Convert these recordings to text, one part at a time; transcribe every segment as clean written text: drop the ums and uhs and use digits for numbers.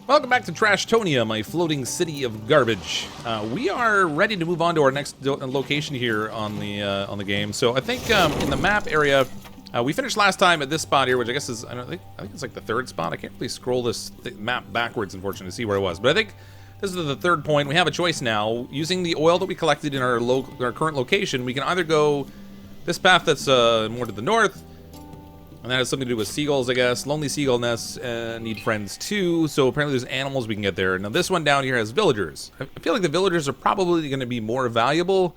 Welcome back to Trashtonia, my floating city of garbage. We are ready to move on to our next location here on the game. So I think in the map area, we finished last time at this spot here, which I guess is I think it's like the third spot. I can't really scroll this map backwards, unfortunately, to see where I was. But I think this is the third point. We have a choice now. Using the oil that we collected in our current location, we can either go this path that's more to the north. And that has something to do with seagulls, I guess. Lonely Seagull Nests need friends too. So apparently there's animals we can get there. Now this one down here has villagers. I feel like the villagers are probably going to be more valuable.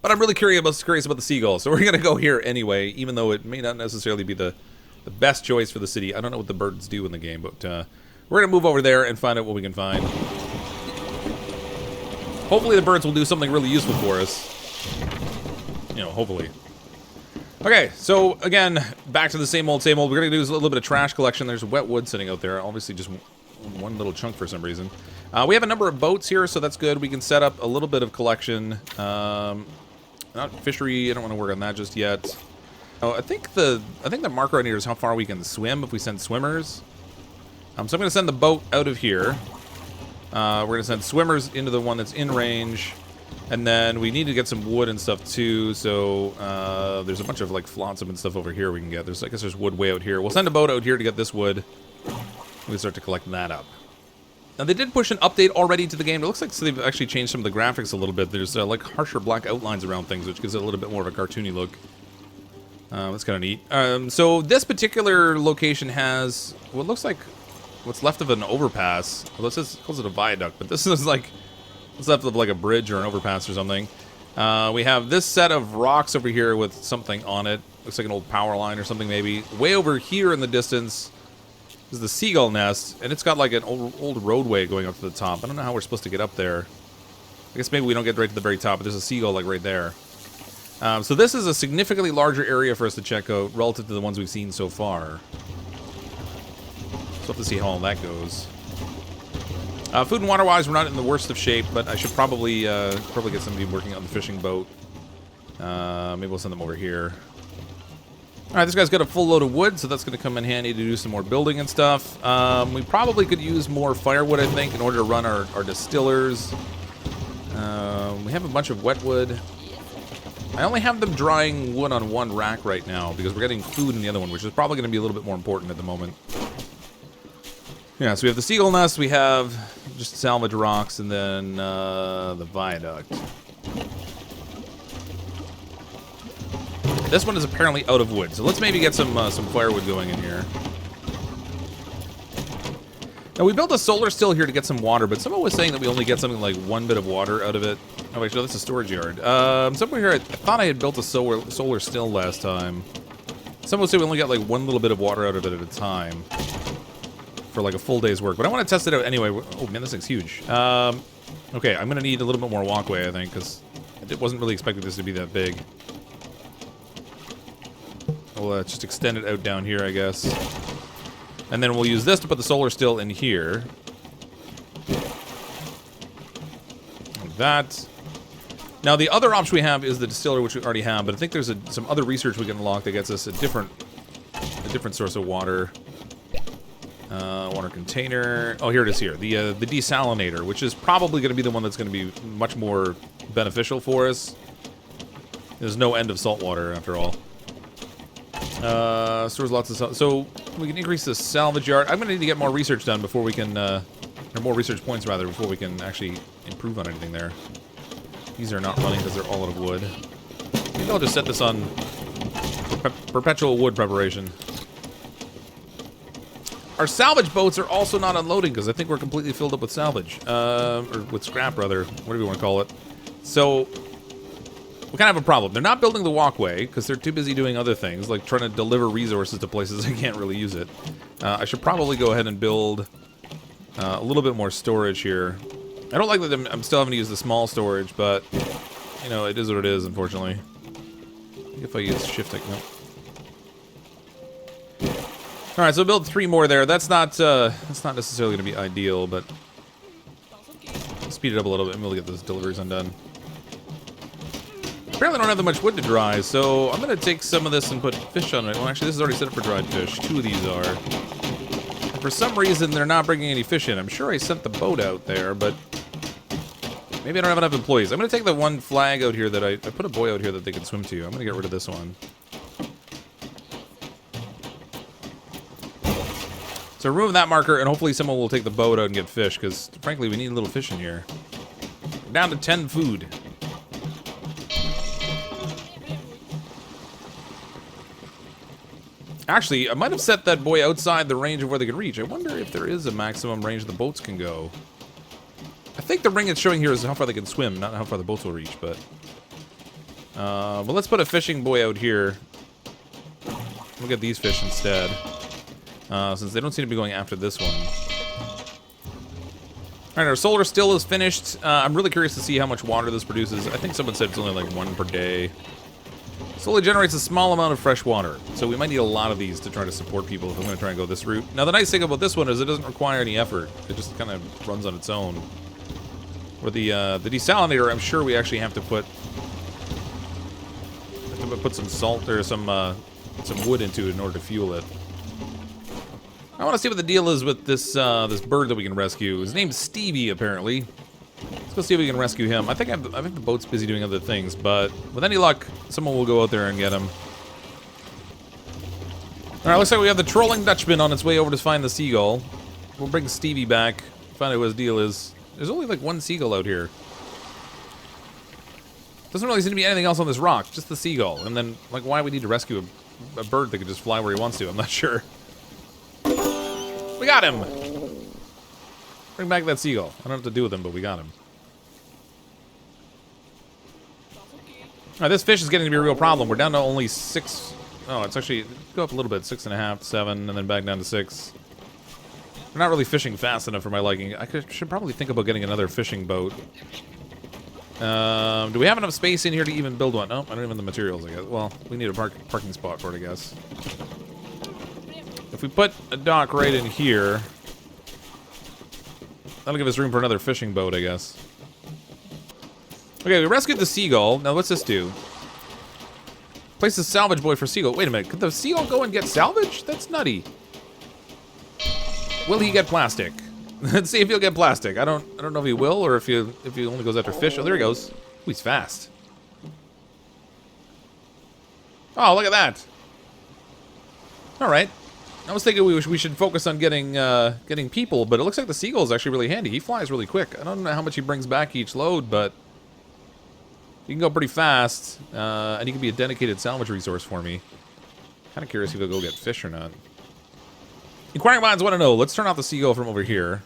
But I'm really curious about the seagulls. So we're going to go here anyway, even though it may not necessarily be the best choice for the city. I don't know what the birds do in the game, but we're going to move over there and find out what we can find. Hopefully the birds will do something really useful for us. You know, hopefully. Okay, so again, back to the same old, same old. We're going to do a little bit of trash collection. There's wet wood sitting out there. Obviously just one little chunk for some reason. We have a number of boats here, so that's good. We can set up a little bit of collection. Not fishery. I don't want to work on that just yet. Oh, I think the marker on here is how far we can swim if we send swimmers. So I'm going to send the boat out of here. We're going to send swimmers into the one that's in range. And then we need to get some wood and stuff too, so there's a bunch of like flotsam and stuff over here we can get. I guess there's wood way out here. We'll send a boat out here to get this wood. We can start to collect that up. Now they did push an update already to the game. It looks like they've actually changed some of the graphics a little bit. There's like harsher black outlines around things, which gives it a little bit more of a cartoony look. That's kind of neat. So this particular location has what looks like what's left of an overpass. Well, this calls it a viaduct, but this is like it's left of like a bridge or an overpass or something. We have this set of rocks over here with something on it. Looks like an old power line or something maybe. Way over here in the distance is the Seagull Nest, and it's got like an old roadway going up to the top. I don't know how we're supposed to get up there. I guess maybe we don't get right to the very top, but there's a seagull like right there. So this is a significantly larger area for us to check out relative to the ones we've seen so far. So we'll have to see how all that goes. Food and water-wise, we're not in the worst of shape, but I should probably get somebody working on the fishing boat. Maybe we'll send them over here. All right, this guy's got a full load of wood, so that's going to come in handy to do some more building and stuff. We probably could use more firewood, I think, in order to run our distillers. We have a bunch of wet wood. I only have them drying wood on one rack right now because we're getting food in the other one, which is probably going to be a little bit more important at the moment. Yeah, so we have the Seagull Nest, we have just salvage rocks, and then the viaduct. This one is apparently out of wood, so let's maybe get some firewood going in here. Now, we built a solar still here to get some water, but someone was saying that we only get something like one bit of water out of it. Oh, wait, no, that's a storage yard. Somewhere here, I thought I had built a solar still last time. Someone was saying we only got like one little bit of water out of it at a time. For like a full day's work, but I want to test it out anyway. Oh man, this thing's huge. Okay, I'm gonna need a little bit more walkway, I think, because I wasn't really expecting this to be that big. We'll just extend it out down here, I guess, and then we'll use this to put the solar still in here. Like that. Now the other option we have is the distiller, which we already have, but I think there's some other research we can unlock that gets us a different source of water. Water container. Oh, here it is here. The desalinator, which is probably going to be the one that's going to be much more beneficial for us. There's no end of salt water after all. Stores lots of salt. So we can increase the salvage yard. I'm going to need to get more research done before we can, or more research points rather, before we can actually improve on anything there. These are not running because they're all out of wood. Maybe I'll just set this on perpetual wood preparation. Our salvage boats are also not unloading because I think we're completely filled up with salvage. Or with scrap, rather. Whatever you want to call it. So, we kind of have a problem. They're not building the walkway because they're too busy doing other things, like trying to deliver resources to places they can't really use it. I should probably go ahead and build a little bit more storage here. I don't like that I'm still having to use the small storage, but, you know, it is what it is, unfortunately. I think if I use shift, I can... Nope. All right, so build 3 more there. That's not necessarily going to be ideal, but speed it up a little bit and we'll get those deliveries undone. Apparently, I don't have that much wood to dry, so I'm going to take some of this and put fish on it. Well, actually, this is already set up for dried fish. 2 of these are. For some reason, they're not bringing any fish in. I'm sure I sent the boat out there, but maybe I don't have enough employees. I'm going to take the one flag out here that I put a buoy out here that they can swim to. I'm going to get rid of this one. So remove that marker, and hopefully someone will take the boat out and get fish, because frankly, we need a little fish in here. We're down to 10 food. Actually, I might have set that buoy outside the range of where they can reach. I wonder if there is a maximum range the boats can go. I think the ring it's showing here is how far they can swim, not how far the boats will reach, but... well, let's put a fishing buoy out here. We'll get these fish instead. Since they don't seem to be going after this one. Alright, our solar still is finished. I'm really curious to see how much water this produces. I think someone said it's only like 1 per day. Slowly generates a small amount of fresh water. So we might need a lot of these to try to support people if I'm going to try and go this route. Now, the nice thing about this one is it doesn't require any effort. It just kind of runs on its own. Or the desalinator, I'm sure we actually have to put some salt or some wood into it in order to fuel it. I want to see what the deal is with this this bird that we can rescue. His name's Stevie, apparently. Let's go see if we can rescue him. I think the boat's busy doing other things, but with any luck, someone will go out there and get him. All right, looks like we have the trolling Dutchman on its way over to find the seagull. We'll bring Stevie back, find out what his deal is. There's only like 1 seagull out here. Doesn't really seem to be anything else on this rock, just the seagull. And then, like, why we need to rescue a bird that could just fly where he wants to, I'm not sure. We got him! Bring back that seagull. I don't know what to do with him, but we got him. Alright, this fish is getting to be a real problem. We're down to only 6... Oh, it's actually... Go up a little bit. 6.5, 7, and then back down to 6. We're not really fishing fast enough for my liking. Should probably think about getting another fishing boat. Do we have enough space in here to even build one? No, I don't even have the materials, I guess. Well, we need a parking spot for it, I guess. If we put a dock right in here, that'll give us room for another fishing boat, I guess. Okay, we rescued the seagull. Now, what's this do? Place the salvage buoy for seagull. Wait a minute, could the seagull go and get salvage? That's nutty. Will he get plastic? Let's see if he'll get plastic. I don't know if he will or if he only goes after fish. Oh, there he goes. Ooh, he's fast. Oh, look at that. All right. I was thinking we should focus on getting people, but it looks like the seagull is actually really handy. He flies really quick. I don't know how much he brings back each load, but he can go pretty fast, and he can be a dedicated salvage resource for me. Kind of curious if he'll go get fish or not. Inquiring minds want to know. Let's turn off the seagull from over here.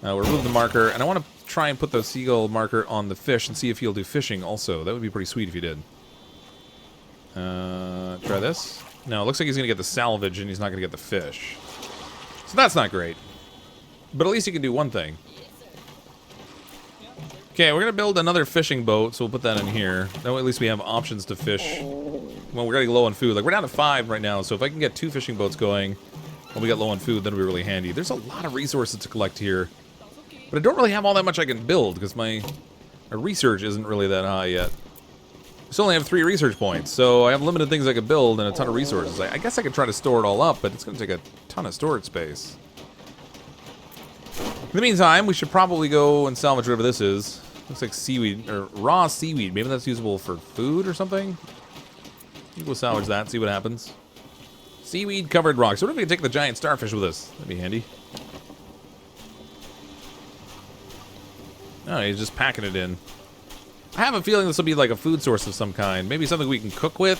We'll remove the marker, and I want to try and put the seagull marker on the fish and see if he'll do fishing also. That would be pretty sweet if he did. Try this. No, it looks like he's going to get the salvage and he's not going to get the fish. So that's not great. But at least he can do one thing. Okay, we're going to build another fishing boat, so we'll put that in here. That way at least we have options to fish. Well, we're getting low on food. Like, we're down to 5 right now, so if I can get 2 fishing boats going when we get low on food, that'll be really handy. There's a lot of resources to collect here. But I don't really have all that much I can build, because my research isn't really that high yet. I still only have 3 research points, so I have limited things I can build and a ton of resources. I guess I could try to store it all up, but it's going to take a ton of storage space. In the meantime, we should probably go and salvage whatever this is. Looks like seaweed, or raw seaweed. Maybe that's usable for food or something? We'll salvage that, see what happens. Seaweed-covered rocks. What if we could take the giant starfish with us? That'd be handy. Oh, he's just packing it in. I have a feeling this will be like a food source of some kind. Maybe something we can cook with.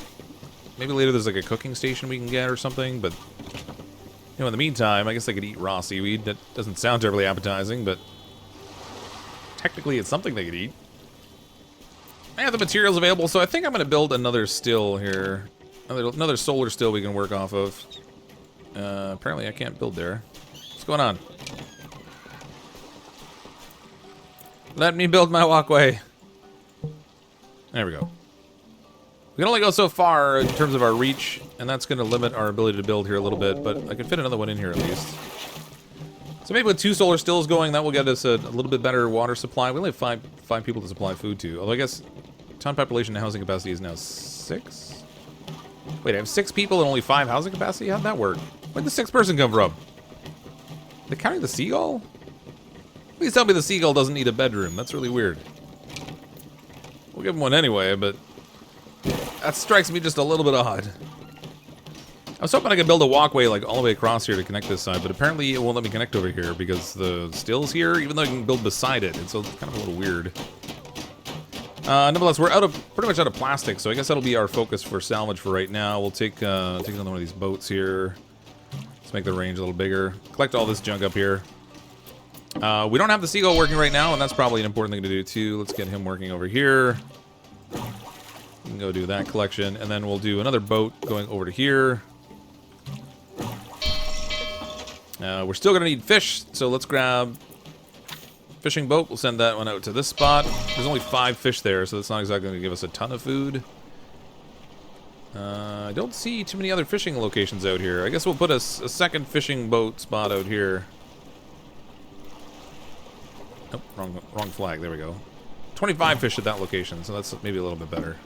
Maybe later there's like a cooking station we can get or something, but... You know, in the meantime, I guess I could eat raw seaweed. That doesn't sound terribly appetizing, but... Technically, it's something they could eat. I have the materials available, so I think I'm going to build another still here. Another solar still we can work off of. Apparently I can't build there. What's going on? Let me build my walkway. There we go. We can only go so far in terms of our reach, and that's going to limit our ability to build here a little bit, but I can fit another one in here at least. So maybe with 2 solar stills going, that will get us a little bit better water supply. We only have five people to supply food to. Although I guess town population and housing capacity is now 6? Wait, I have 6 people and only 5 housing capacity? How'd that work? Where'd the 6th person come from? They counting the seagull? Please tell me the seagull doesn't need a bedroom. That's really weird. We'll give him one anyway, but that strikes me just a little bit odd. I was hoping I could build a walkway like all the way across here to connect this side, but apparently it won't let me connect over here because the still's here, even though I can build beside it. It's kind of a little weird. Nonetheless, we're pretty much out of plastic, so I guess that'll be our focus for salvage for right now. We'll take another one of these boats here. Let's make the range a little bigger. Collect all this junk up here. We don't have the seagull working right now, and that's probably an important thing to do too. Let's get him working over here. We can go do that collection, and then we'll do another boat going over to here. We're still going to need fish, so let's grab fishing boat. We'll send that one out to this spot. There's only 5 fish there, so that's not exactly going to give us a ton of food. I don't see too many other fishing locations out here. I guess we'll put a second fishing boat spot out here. Oh, wrong flag. There we go. 25 fish at that location, so that's maybe a little bit better.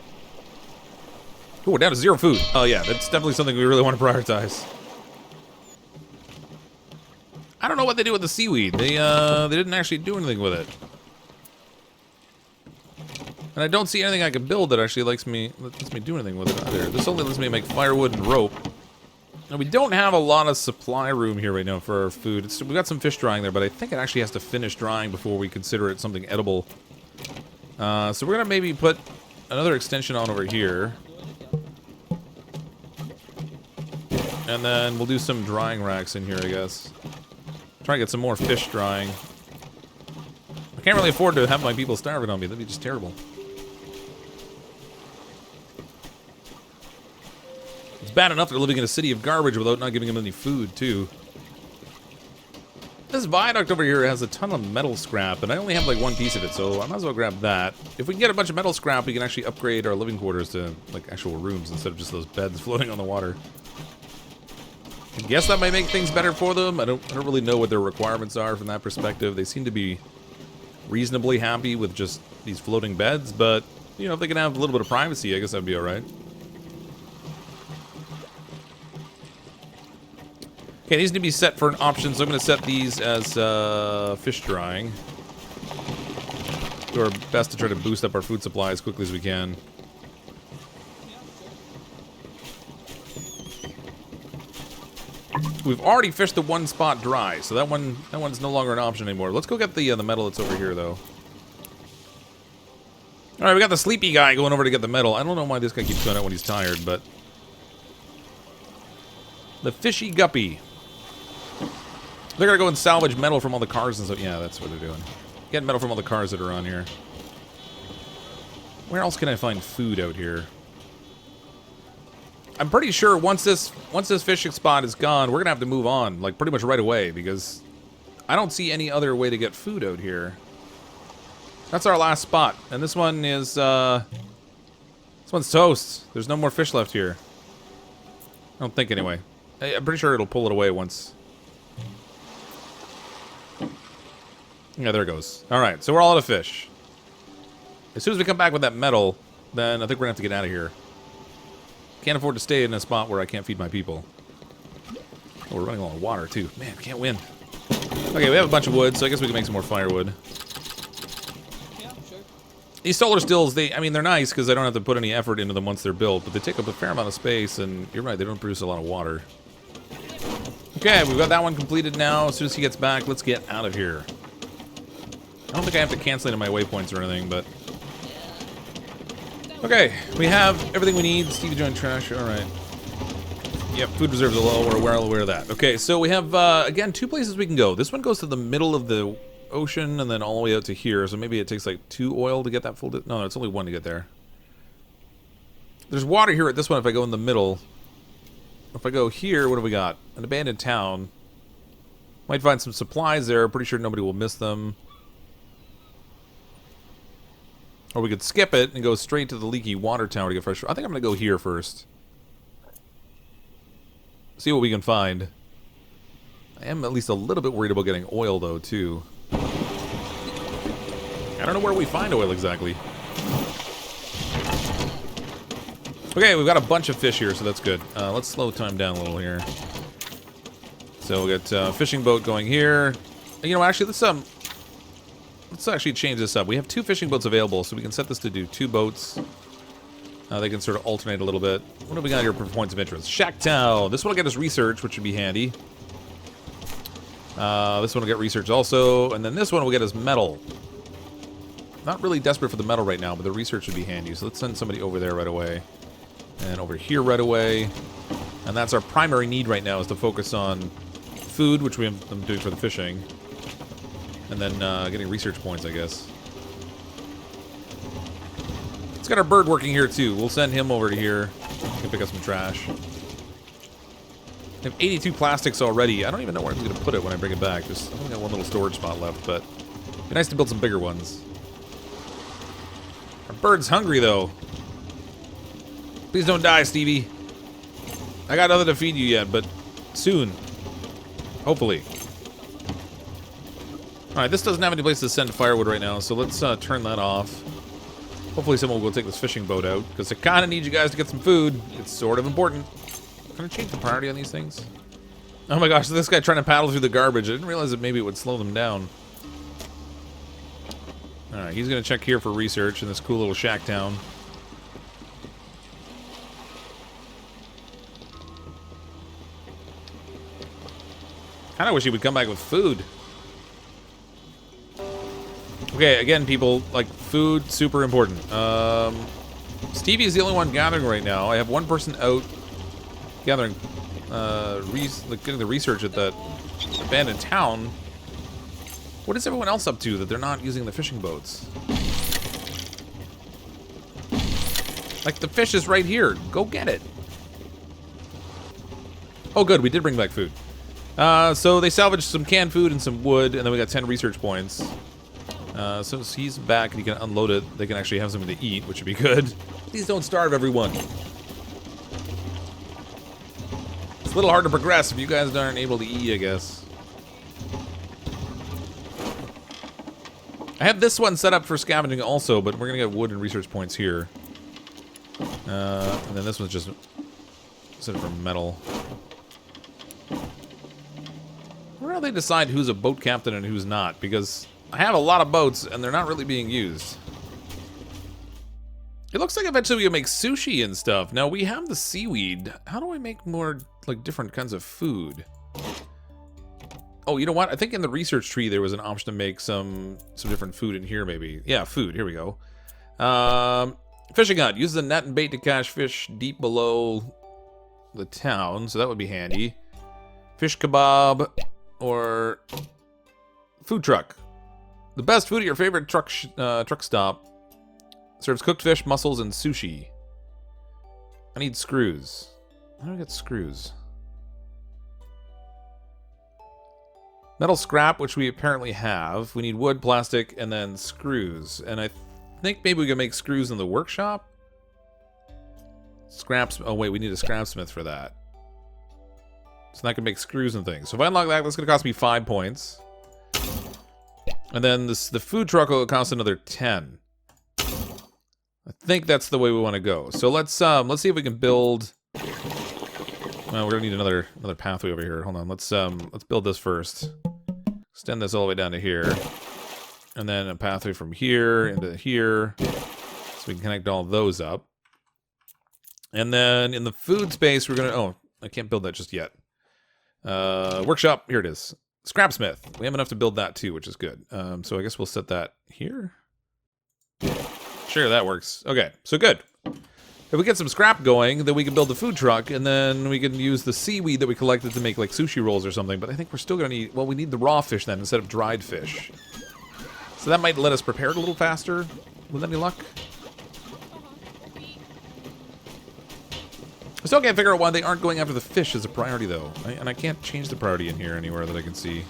Ooh, we're down to 0 food. Oh yeah, that's definitely something we really want to prioritize. I don't know what they do with the seaweed. They didn't actually do anything with it. And I don't see anything I can build that actually lets me do anything with it either. This only lets me make firewood and rope. Now, we don't have a lot of supply room here right now for our food. We've got some fish drying there, but I think it actually has to finish drying before we consider it something edible. So we're going to maybe put another extension on over here. And then we'll do some drying racks in here, I guess. Try and get some more fish drying. I can't really afford to have my people starving on me. That'd be just terrible. It's bad enough they're living in a city of garbage without not giving them any food, too. This viaduct over here has a ton of metal scrap, and I only have like 1 piece of it, so I might as well grab that. If we can get a bunch of metal scrap, we can actually upgrade our living quarters to like actual rooms instead of just those beds floating on the water. I guess that might make things better for them. I don't really know what their requirements are from that perspective. They seem to be reasonably happy with just these floating beds, but you know, if they can have a little bit of privacy, I guess that'd be all right. Okay, these need to be set for an option, so I'm going to set these as fish drying. Do our best to try to boost up our food supply as quickly as we can. We've already fished the 1 spot dry, so that one's no longer an option anymore. Let's go get the metal that's over here, though. All right, we got the sleepy guy going over to get the metal. I don't know why this guy keeps going out when he's tired, but the fishy guppy. They're gonna go and salvage metal from all the cars and stuff. Yeah, that's what they're doing. Get metal from all the cars that are on here. Where else can I find food out here? I'm pretty sure once this fishing spot is gone, we're gonna have to move on, like pretty much right away, because I don't see any other way to get food out here. That's our last spot, and this one is this one's toast. There's no more fish left here. I don't think anyway. I'm pretty sure it'll pull it away once. Yeah, there it goes. All right, so we're all out of fish. As soon as we come back with that metal, then I think we're gonna have to get out of here. Can't afford to stay in a spot where I can't feed my people. Oh, we're running low on water, too. Man, can't win. Okay, we have a bunch of wood, so I guess we can make some more firewood. Yeah, sure. These solar stills, I mean, they're nice because I don't have to put any effort into them once they're built, but they take up a fair amount of space, and you're right, they don't produce a lot of water. Okay, we've got that one completed now. As soon as he gets back, let's get out of here. I don't think I have to cancel any of my waypoints or anything, but... Okay, we have everything we need. Stevie joined trash. All right. Yep, food reserves are low. We're well aware of that. Okay, so we have, again, 2 places we can go. This one goes to the middle of the ocean and then all the way out to here. So maybe it takes like 2 oil to get that full... No, it's only 1 to get there. There's water here at this one if I go in the middle. If I go here, what do we got? An abandoned town. Might find some supplies there. Pretty sure nobody will miss them. Or we could skip it and go straight to the leaky water tower to get fresh. I think I'm going to go here first. See what we can find. I am at least a little bit worried about getting oil, though, too. I don't know where we find oil exactly. Okay, we've got a bunch of fish here, so that's good. Let's slow time down a little here. So we'll get fishing boat going here. You know, actually, let's actually change this up. We have 2 fishing boats available, so we can set this to do 2 boats. They can sort of alternate a little bit. What do we got here for points of interest? Shacktown. This one will get us research, which would be handy. This one will get research also, and then this one will get us metal. Not really desperate for the metal right now, but the research would be handy. So let's send somebody over there right away. And over here right away. And that's our primary need right now, is to focus on food, which I'm doing for the fishing. And then getting research points, I guess. Let's get our bird working here, too. We'll send him over to here. He can pick up some trash. I have 82 plastics already. I don't even know where I'm going to put it when I bring it back. I've only got one little storage spot left, but it'd be nice to build some bigger ones. Our bird's hungry, though. Please don't die, Stevie. I got nothing to feed you yet, but soon. Hopefully. Alright, this doesn't have any place to send firewood right now, so let's turn that off. Hopefully someone will go take this fishing boat out, because I kind of need you guys to get some food. It's sort of important. Can I change the priority on these things? Oh my gosh, this guy trying to paddle through the garbage. I didn't realize that maybe it would slow them down. Alright, he's going to check here for research in this cool little shack town. Kind of wish he would come back with food. Okay, again, people, like, food, super important. Stevie is the only one gathering right now. I have one person out gathering, getting the research at that abandoned town. What is everyone else up to that they're not using the fishing boats? Like, the fish is right here. Go get it. Oh, good. We did bring back food. So they salvaged some canned food and some wood, and then we got 10 research points. So he's back and he can unload it. They can actually have something to eat, which would be good. Please don't starve, everyone. It's a little hard to progress if you guys aren't able to eat, I guess. I have this one set up for scavenging also, but we're going to get wood and research points here. And then this one's just set for metal. Where do they decide who's a boat captain and who's not? Because I have a lot of boats, and they're not really being used. It looks like eventually we can make sushi and stuff. Now, we have the seaweed. How do I make more, like, different kinds of food? Oh, you know what? I think in the research tree there was an option to make some different food in here, maybe. Yeah, food. Here we go. Fishing hut. Use the net and bait to catch fish deep below the town, so that would be handy. Fish kebab or food truck. The best food at your favorite truck stop. Serves cooked fish, mussels, and sushi. I need screws. How do I get screws? Metal scrap, which we apparently have. We need wood, plastic, and then screws. And I think maybe we can make screws in the workshop? Scraps. Oh, wait, we need a scrapsmith for that. So that can make screws and things. So if I unlock that, that's going to cost me 5 points. And then the food truck will cost another 10. I think that's the way we want to go. So let's see if we can build. Well, we're gonna need another pathway over here. Hold on. Let's build this first. Extend this all the way down to here, and then a pathway from here into here, so we can connect all those up. And then in the food space, we're gonna. Oh, I can't build that just yet. Workshop. Here it is. Scrapsmith. We have enough to build that too, which is good. So I guess we'll set that here. Sure, that works. Okay, so good. If we get some scrap going, then we can build the food truck, and then we can use the seaweed that we collected to make, like, sushi rolls or something. But I think we're still going to need... Well, we need the raw fish then instead of dried fish. So that might let us prepare it a little faster, with any luck. I still can't figure out why they aren't going after the fish as a priority, though. And I can't change the priority in here anywhere that I can see.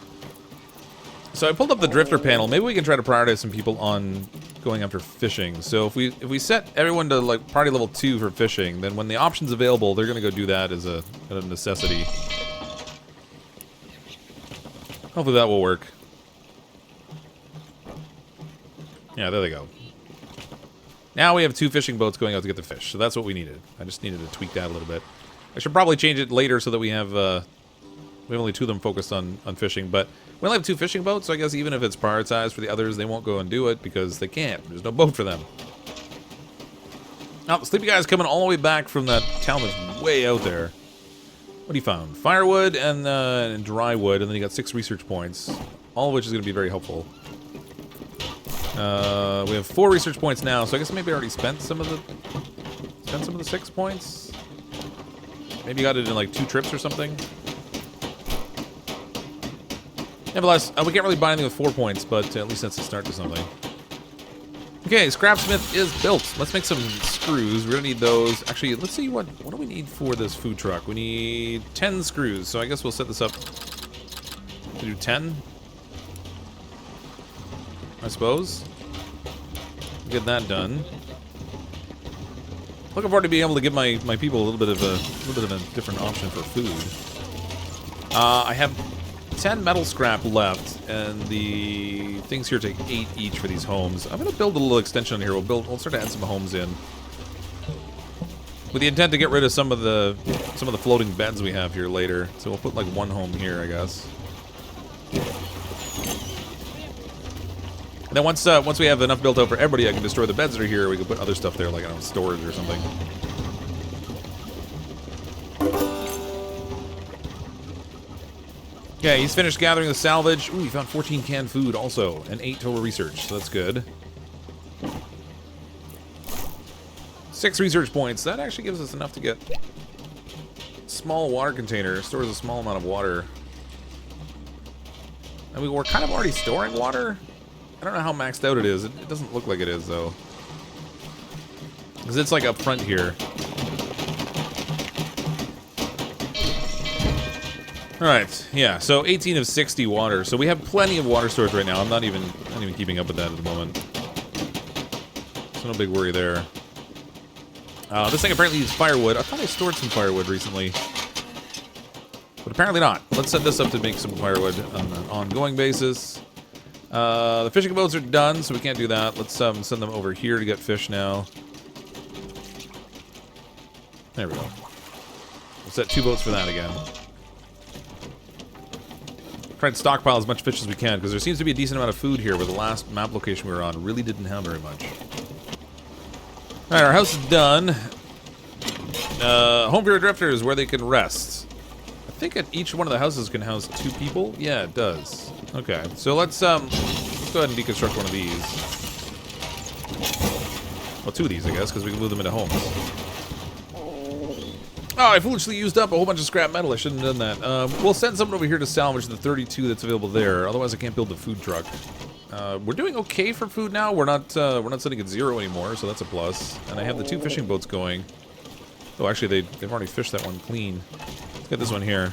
So I pulled up the drifter panel. Maybe we can try to prioritize some people on going after fishing. So if we set everyone to, like, priority level 2 for fishing, then when the option's available, they're gonna go do that as a necessity. Hopefully that will work. Yeah, there they go. Now we have 2 fishing boats going out to get the fish, so that's what we needed. I just needed to tweak that a little bit. I should probably change it later so that we have, you We have only 2 of them focused on fishing, but we only have 2 fishing boats, so I guess even if it's prioritized for the others, they won't go and do it because they can't. There's no boat for them. Oh, Sleepy Guy's coming all the way back from that town that's way out there. What he found? Firewood and dry wood, and then he got 6 research points, all of which is going to be very helpful. We have 4 research points now, so I guess maybe I already spent some of the 6 points. Maybe got it in like 2 trips or something. Nevertheless, we can't really buy anything with 4 points, but at least that's a start to something. Okay, Scrapsmith is built. Let's make some screws. We're gonna need those. Actually, let's see what do we need for this food truck. We need 10 screws, so I guess we'll set this up to do 10. I suppose. Get that done. Looking forward to being able to give my people a little bit of a different option for food. I have 10 metal scrap left, and the things here take 8 each for these homes. I'm gonna build a little extension on here. We'll start to add some homes in, with the intent to get rid of some of the floating beds we have here later. So we'll put like 1 home here, I guess. And then once we have enough built out for everybody, I can destroy the beds that are here. We can put other stuff there, like I don't know, storage or something. Yeah, he's finished gathering the salvage. Ooh, he found 14 canned food also, and 8 total research, so that's good. 6 research points. That actually gives us enough to get small water container. Stores a small amount of water. I mean, we're kind of already storing water. I don't know how maxed out it is. It doesn't look like it is, though. Because it's like up front here. Alright, yeah, so 18 of 60 water. So we have plenty of water storage right now. I'm not even keeping up with that at the moment. So no big worry there. This thing apparently needs firewood. I thought I stored some firewood recently. But apparently not. Let's set this up to make some firewood on an ongoing basis. The fishing boats are done, so we can't do that. Let's send them over here to get fish now. There we go. We'll set 2 boats for that again. Try to stockpile as much fish as we can, because there seems to be a decent amount of food here, where the last map location we were on really didn't have very much. Alright, our house is done. Home for your drifters, where they can rest. I think at each one of the houses can house 2 people. Yeah, it does. Okay, so let's go ahead and deconstruct one of these. Well, 2 of these, I guess, because we can move them into homes. Oh, I foolishly used up a whole bunch of scrap metal. I shouldn't have done that. We'll send someone over here to salvage the 32 that's available there. Otherwise, I can't build the food truck. We're doing okay for food now. We're not sitting at 0 anymore, so that's a plus. And I have the 2 fishing boats going. Oh, actually, they've already fished that one clean. Let's get this one here.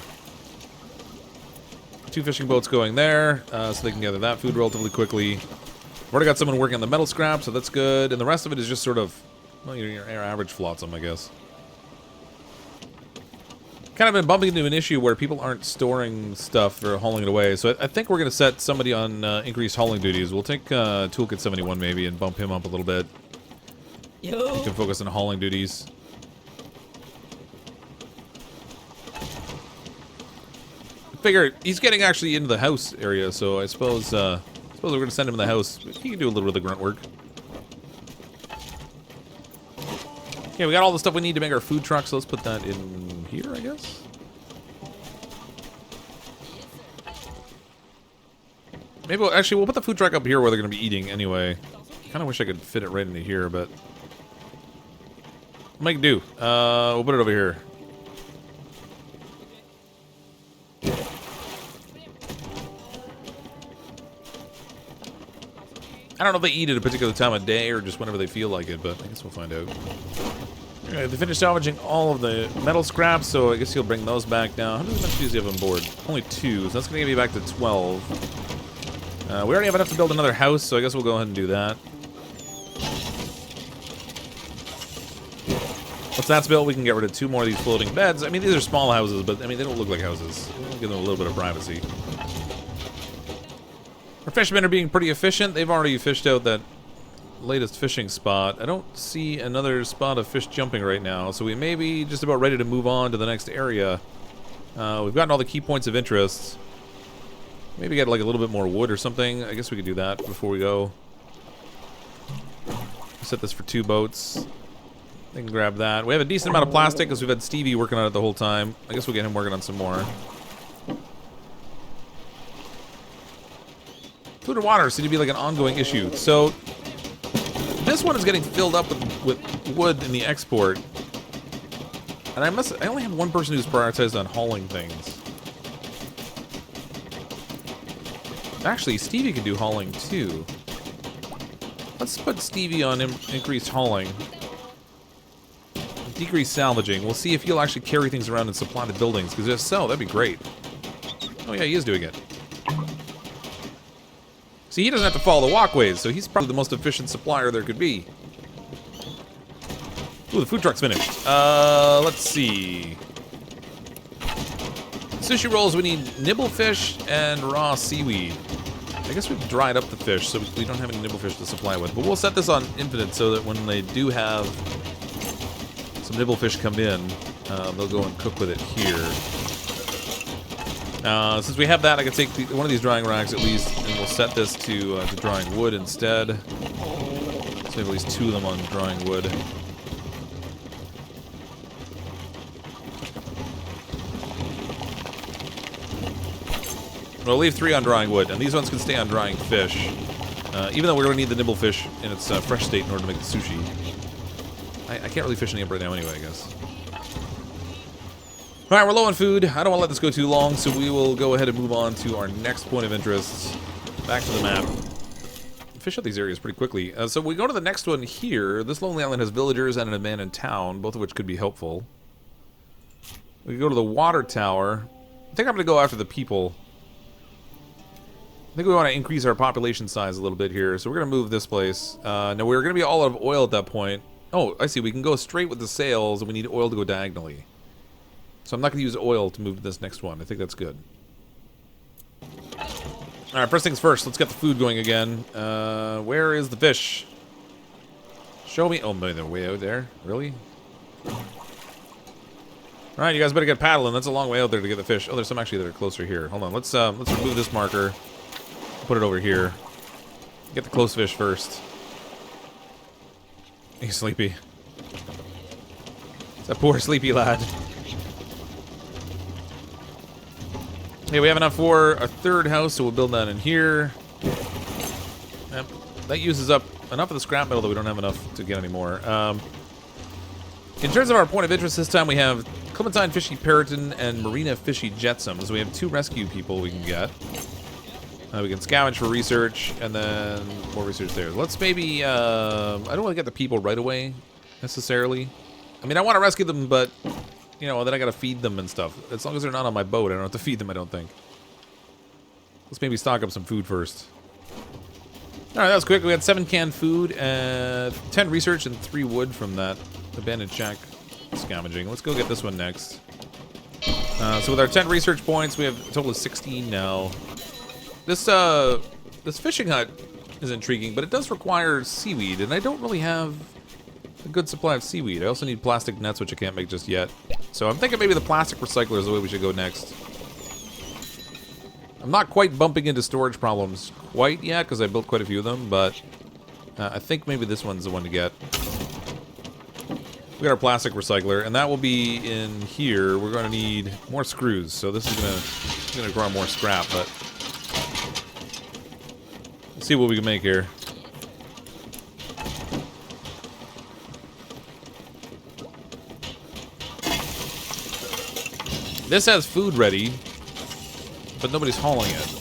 2 fishing boats going there, so they can gather that food relatively quickly. I've already got someone working on the metal scrap, so that's good. And the rest of it is just sort of, well, your average flotsam, I guess. Kind of been bumping into an issue where people aren't storing stuff or hauling it away, so I think we're going to set somebody on increased hauling duties. We'll take Toolkit 71 maybe and bump him up a little bit. Yo. He can focus on hauling duties. I figure he's getting actually into the house area, so I suppose we're going to send him in the house. He can do a little bit of the grunt work. Okay, we got all the stuff we need to make our food truck, so let's put that in here, I guess. Maybe we'll put the food truck up here where they're going to be eating anyway. Kind of wish I could fit it right into here, but we'll make do. We'll put it over here. I don't know if they eat at a particular time of day or just whenever they feel like it, but I guess we'll find out. Alright, they finished salvaging all of the metal scraps, so I guess he'll bring those back now. How many does he have on board? Only 2, so that's going to get me back to 12. We already have enough to build another house, so I guess we'll go ahead and do that. Once that's built, we can get rid of 2 more of these floating beds. I mean, these are small houses, but I mean, they don't look like houses. We'll give them a little bit of privacy. Our fishermen are being pretty efficient. They've already fished out that latest fishing spot. I don't see another spot of fish jumping right now, so we may be just about ready to move on to the next area. We've gotten all the key points of interest. Maybe get like a little bit more wood or something. I guess we could do that before we go. Set this for 2 boats. They can grab that. We have a decent amount of plastic because we've had Stevie working on it the whole time. I guess we'll get him working on some more. Food and water seem to be like an ongoing issue. So this one is getting filled up with wood in the export. And I only have one person who's prioritized on hauling things. Actually, Stevie can do hauling too. Let's put Stevie on increased hauling. Decrease salvaging. We'll see if he'll actually carry things around and supply the buildings. Because if so, that'd be great. Oh yeah, he is doing it. See, he doesn't have to follow the walkways, so he's probably the most efficient supplier there could be. Ooh, the food truck's finished. Let's see. Sushi rolls, we need nibble fish and raw seaweed. I guess we've dried up the fish, so we don't have any nibble fish to supply with. But we'll set this on infinite so that when they do have some nibble fish come in, they'll go and cook with it here. Since we have that, I can take one of these drying racks at least, and we'll set this to drying wood instead. So we have at least 2 of them on drying wood. We'll leave 3 on drying wood, and these ones can stay on drying fish. Even though we're going to need the nibble fish in its fresh state in order to make the sushi. I can't really fish any up right now anyway, I guess. Alright, we're low on food. I don't want to let this go too long, so we will go ahead and move on to our next point of interest. Back to the map. Fish out these areas pretty quickly. So we go to the next one here. This lonely island has villagers and an abandoned town, both of which could be helpful. We can go to the water tower. I think I'm going to go after the people. I think we want to increase our population size a little bit here, so we're going to move this place. Now, we're going to be all out of oil at that point. Oh, I see. We can go straight with the sails, and we need oil to go diagonally. So I'm not going to use oil to move to this next one. I think that's good. Alright, first things first. Let's get the food going again. Where is the fish? Show me. Oh, they're way out there. Really? Alright, you guys better get paddling. That's a long way out there to get the fish. Oh, there's some actually that are closer here. Hold on. Let's remove this marker. Put it over here. Get the close fish first. He's sleepy. It's that poor sleepy lad. Okay, we have enough for a 3rd house, so we'll build that in here. Yep. That uses up enough of the scrap metal that we don't have enough to get any more. In terms of our point of interest this time, we have Clementine Fishy Periton and Marina Fishy Jetsam. So we have 2 rescue people we can get. We can scavenge for research, and then more research there. Let's maybe, I don't want to get the people right away, necessarily. I mean, I want to rescue them, but, you know, then I got to feed them and stuff. As long as they're not on my boat, I don't have to feed them, I don't think. Let's maybe stock up some food first. Alright, that was quick. We had 7 canned food, 10 research, and 3 wood from that abandoned shack scavenging. Let's go get this one next. So with our 10 research points, we have a total of 16 now. This fishing hut is intriguing, but it does require seaweed, and I don't really have a good supply of seaweed. I also need plastic nets, which I can't make just yet. So I'm thinking maybe the plastic recycler is the way we should go next. I'm not quite bumping into storage problems quite yet, because I built quite a few of them, but I think maybe this one's the one to get. We got our plastic recycler, and that will be in here. We're going to need more screws, so this is going to require more scrap, but let's see what we can make here. This has food ready, but nobody's hauling it.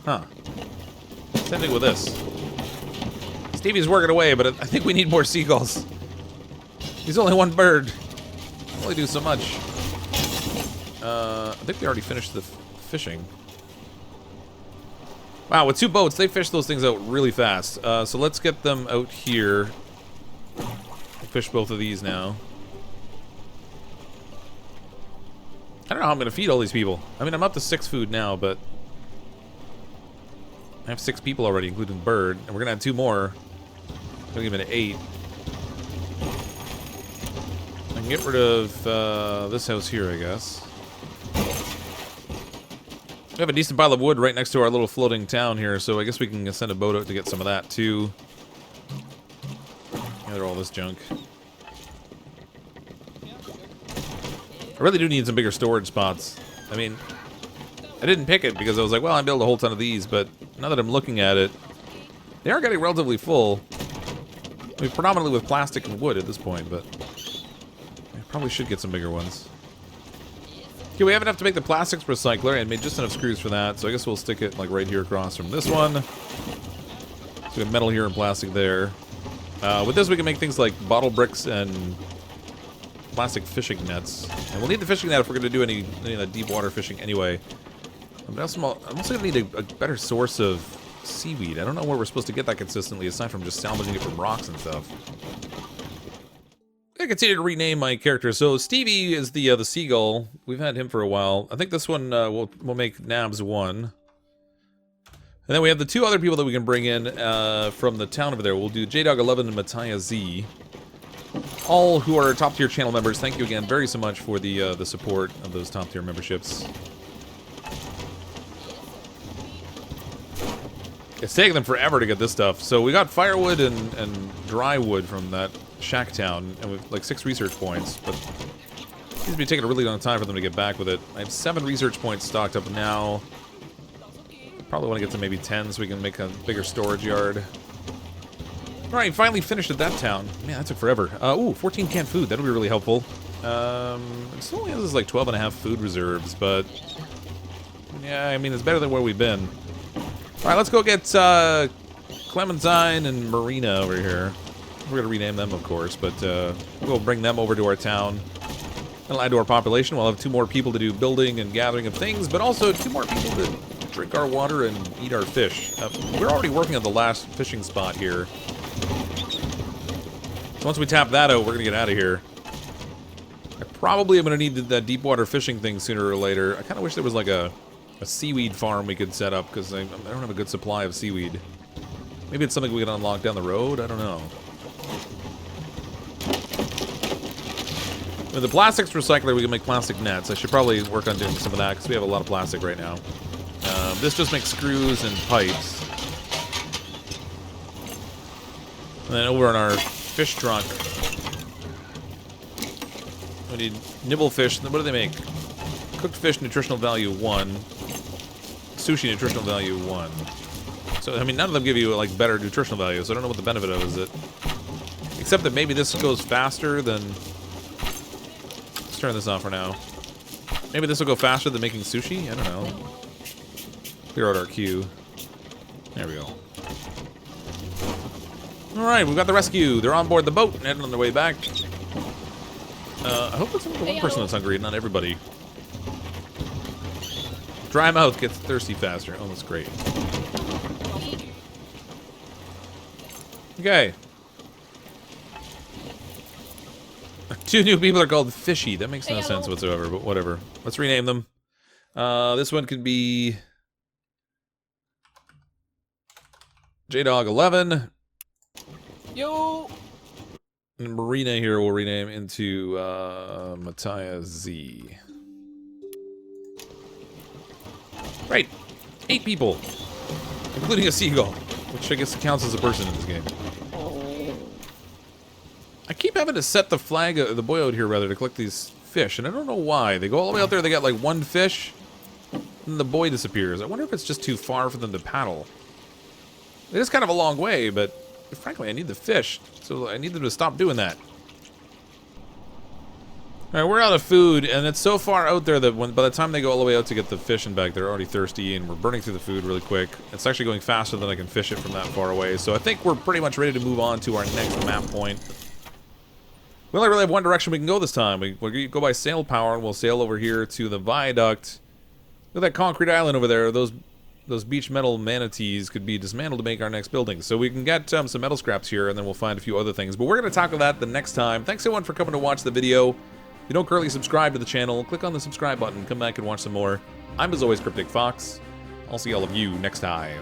Huh. Same thing with this. Stevie's working away, but I think we need more seagulls. He's only 1 bird. Only do so much. I think we already finished the fishing. Wow, with 2 boats, they fish those things out really fast. So let's get them out here. Fish both of these now. I don't know how I'm going to feed all these people. I mean, I'm up to 6 food now, but I have 6 people already, including Bird, and we're going to have 2 more. We're going to give it 8. can get rid of this house here, I guess. We have a decent pile of wood right next to our little floating town here, so I guess we can send a boat out to get some of that, too. Gather all this junk. I really do need some bigger storage spots. I mean, I didn't pick it because I was like, well, I built a whole ton of these, but now that I'm looking at it, they are getting relatively full. I mean, predominantly with plastic and wood at this point, but I probably should get some bigger ones. Okay, we have enough to make the plastics recycler and made just enough screws for that, so I guess we'll stick it like right here across from this one. So we have metal here and plastic there. With this we can make things like bottle bricks and plastic fishing nets. And we'll need the fishing net if we're going to do any of that deep water fishing anyway. I'm also going to need a better source of seaweed. I don't know where we're supposed to get that consistently aside from just salvaging it from rocks and stuff. I continue to rename my character. So Stevie is the seagull. We've had him for a while. I think this one we'll make Nabs 1. And then we have the two other people that we can bring in from the town over there. We'll do JDog11 and Mattia Z. All who are top tier channel members. Thank you again very so much for the support of those top tier memberships. It's taking them forever to get this stuff. So we got firewood and dry wood from that shack town, and we've like 6 research points, but it seems to be taking a really long time for them to get back with it. I have 7 research points stocked up now. Probably want to get to maybe 10 so we can make a bigger storage yard. Alright, finally finished at that town. Man, that took forever. Ooh, 14 canned food. That'll be really helpful. It still only has like 12 and a half food reserves, but yeah, I mean, it's better than where we've been. Alright, let's go get Clementine and Marina over here. We're going to rename them, of course, but we'll bring them over to our town. That'll add to our population. We'll have 2 more people to do building and gathering of things, but also 2 more people to drink our water and eat our fish. We're already working on the last fishing spot here. So once we tap that out, we're going to get out of here. I probably am going to need that deep water fishing thing sooner or later. I kind of wish there was like a seaweed farm we could set up, because I don't have a good supply of seaweed. Maybe it's something we can unlock down the road? I don't know. With the plastics recycler, we can make plastic nets. I should probably work on doing some of that, because we have a lot of plastic right now. This just makes screws and pipes. And then over on our fish trunk, we need nibble fish. What do they make? Cooked fish, nutritional value 1. Sushi, nutritional value 1. So, I mean, none of them give you, like, better nutritional value, so I don't know what the benefit of it is. Except that maybe this goes faster than... Let's turn this off for now. Maybe this will go faster than making sushi? I don't know. Clear out our queue. There we go. Alright, we've got the rescue. They're on board the boat and heading on their way back. I hope it's only the one person that's hungry, not everybody. Dry mouth gets thirsty faster. Oh, that's great. Okay. 2 new people are called Fishy. That makes no sense whatsoever, but whatever. Let's rename them. This one could be JDog11. Yo! And Marina here will rename into Mattia Z. Right. 8 people. Including a seagull. Which I guess counts as a person in this game. I keep having to set the flag, the buoy out here rather, to collect these fish. And I don't know why. They go all the way out there, they got like 1 fish. And the buoy disappears. I wonder if it's just too far for them to paddle. It is kind of a long way, but frankly, I need the fish. So I need them to stop doing that. Alright, we're out of food, and it's so far out there that by the time they go all the way out to get the fish and back, they're already thirsty, and we're burning through the food really quick. It's actually going faster than I can fish it from that far away, so I think we're pretty much ready to move on to our next map point. We only really have one direction we can go this time. We go by sail power, and we'll sail over here to the viaduct. Look at that concrete island over there. Those beach metal manatees could be dismantled to make our next building. So we can get some metal scraps here, and then we'll find a few other things. But we're going to tackle that the next time. Thanks everyone for coming to watch the video. If you don't currently subscribe to the channel, click on the subscribe button, come back and watch some more. I'm, as always, CrypticFox. I'll see all of you next time.